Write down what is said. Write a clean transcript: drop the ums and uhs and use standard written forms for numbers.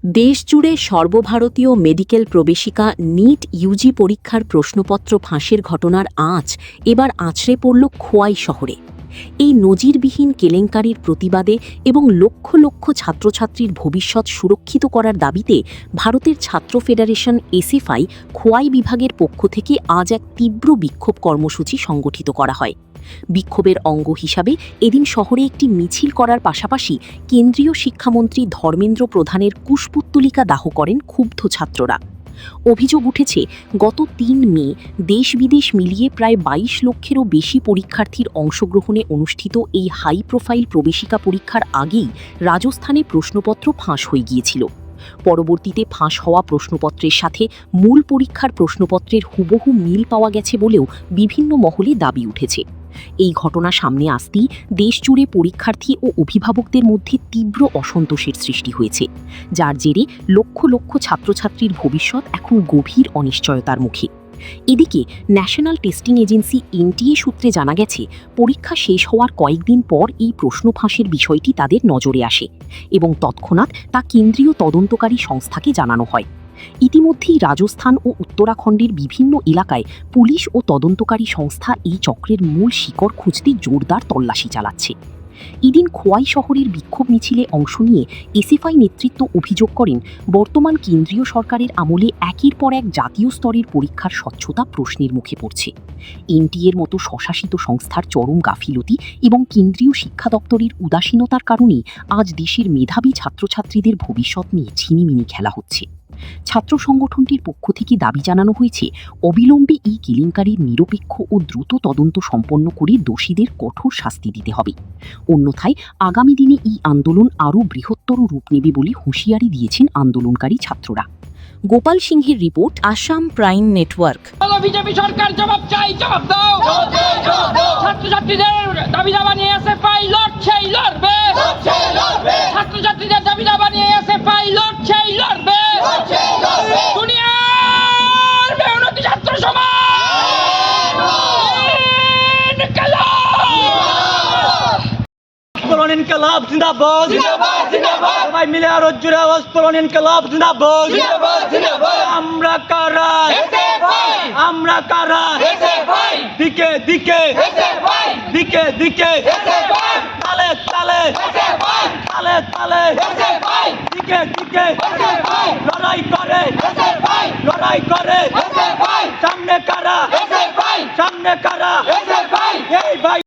দেশজুড়ে সর্বভারতীয় মেডিকেল প্রবেশিকা নিট ইউজি পরীক্ষার প্রশ্নপত্র ফাঁসের ঘটনার আঁচ এবার আছড়ে পড়ল খোয়াই শহরে। এই নজিরবিহীন কেলেঙ্কারির প্রতিবাদে এবং লক্ষ লক্ষ ছাত্রছাত্রীর ভবিষ্যৎ সুরক্ষিত করার দাবিতে ভারতের ছাত্র ফেডারেশন এসএফআই খোয়াই বিভাগের পক্ষ থেকে আজ এক তীব্র বিক্ষোভ কর্মসূচি সংগঠিত করা হয়। বিক্ষোভের অঙ্গ হিসাবে এদিন শহরে একটি মিছিল করার পাশাপাশি কেন্দ্রীয় শিক্ষামন্ত্রী ধর্মেন্দ্র প্রধানের কুশপুত্তলিকা দাহ করেন ক্ষুব্ধ ছাত্ররা। অভিযোগ উঠেছে, গত ৩ মে দেশ বিদেশ মিলিয়ে প্রায় ২২ লক্ষেরও বেশি পরীক্ষার্থীর অংশগ্রহণে অনুষ্ঠিত এই হাই প্রোফাইল প্রবেশিকা পরীক্ষার আগেই রাজস্থানে প্রশ্নপত্র ফাঁস হয়ে গিয়েছিল। পরবর্তীতে ফাঁস হওয়া প্রশ্নপত্রের সাথে মূল পরীক্ষার প্রশ্নপত্রের হুবহু মিল পাওয়া গেছে বলেও বিভিন্ন মহলে দাবি উঠেছে। এই ঘটনা সামনে আসতেই দেশজুড়ে পরীক্ষার্থী ও অভিভাবকদের মধ্যে তীব্র অসন্তোষের সৃষ্টি হয়েছে, যার জেরে লক্ষ লক্ষ ছাত্রছাত্রীর ভবিষ্যৎ এখন গভীর অনিশ্চয়তার মুখে। এদিকে ন্যাশনাল টেস্টিং এজেন্সি এনটিএ সূত্রে জানা গেছে, পরীক্ষা শেষ হওয়ার কয়েকদিন পর এই প্রশ্ন ফাঁসের বিষয়টি তাদের নজরে আসে এবং তৎক্ষণাৎ তা কেন্দ্রীয় তদন্তকারী সংস্থাকে জানানো হয়। ইতিমধ্যেই রাজস্থান ও উত্তরাখণ্ডের বিভিন্ন এলাকায় পুলিশ ও তদন্তকারী সংস্থা এই চক্রের মূল শিকড় খুঁজতে জোরদার তল্লাশি চালাচ্ছে। এদিন খোয়াই শহরের বিক্ষোভ মিছিলে অংশ নিয়ে এসএফআই নেতৃত্ব অভিযোগ করেন, বর্তমান কেন্দ্রীয় সরকারের আমলে একের পর এক জাতীয় স্তরের পরীক্ষার স্বচ্ছতা প্রশ্নের মুখে পড়ছে। এনটিএর মতো স্বশাসিত সংস্থার চরম গাফিলতি এবং কেন্দ্রীয় শিক্ষা দপ্তরের উদাসীনতার কারণেই আজ দেশের মেধাবী ছাত্রছাত্রীদের ভবিষ্যৎ নিয়ে ছিনিমিনি খেলা হচ্ছে। ছাত্র সংগঠনটির পক্ষ থেকে দাবি জানানো হয়েছে, অবিলম্বে এই কেলেঙ্কারির নিরপেক্ষ ও দ্রুত তদন্ত সম্পন্ন করে দোষীদের কঠোর শাস্তি দিতে হবে। অন্যথায় আগামী দিনে এই আন্দোলন আরও বৃহত্তর রূপ নেবে বলে হুঁশিয়ারি দিয়েছেন আন্দোলনকারী ছাত্ররা। গোপাল সিংহের report, Assam prime network. BJP সরকার জবাব চাই, জবাব দাও। ছাত্রছাত্রীদের দাবি দাবা নিয়ে এসএফআই লড়ছেই লড়বে। ছাত্রছাত্রীদের দাবি দাবা নিয়ে এসএফআই লড়ছেই লড়বে। দুনিয়ার মেহনতি ছাত্র সমাজ ইনকলাব জিন্দাবাদ জিন্দাবাদ জিন্দাবাদ, সবাই মিলে আরো জোরে আওয়াজ করুন, ইনকলাব জিন্দাবাদ জিন্দাবাদ জিন্দাবাদ। আমরা কারা এসএফআই, আমরা কারা এসএফআই, দিকে দিকে এসএফআই, দিকে দিকে এসএফআই, তালে তালে এসএফআই, তালে তালে এসএফআই, দিকে দিকে এসএফআই, লড়াই করে এসএফআই, লড়াই করে এসএফআই, সামনে কারা এসএফআই, সামনে কারা এসএফআই, এই ভাই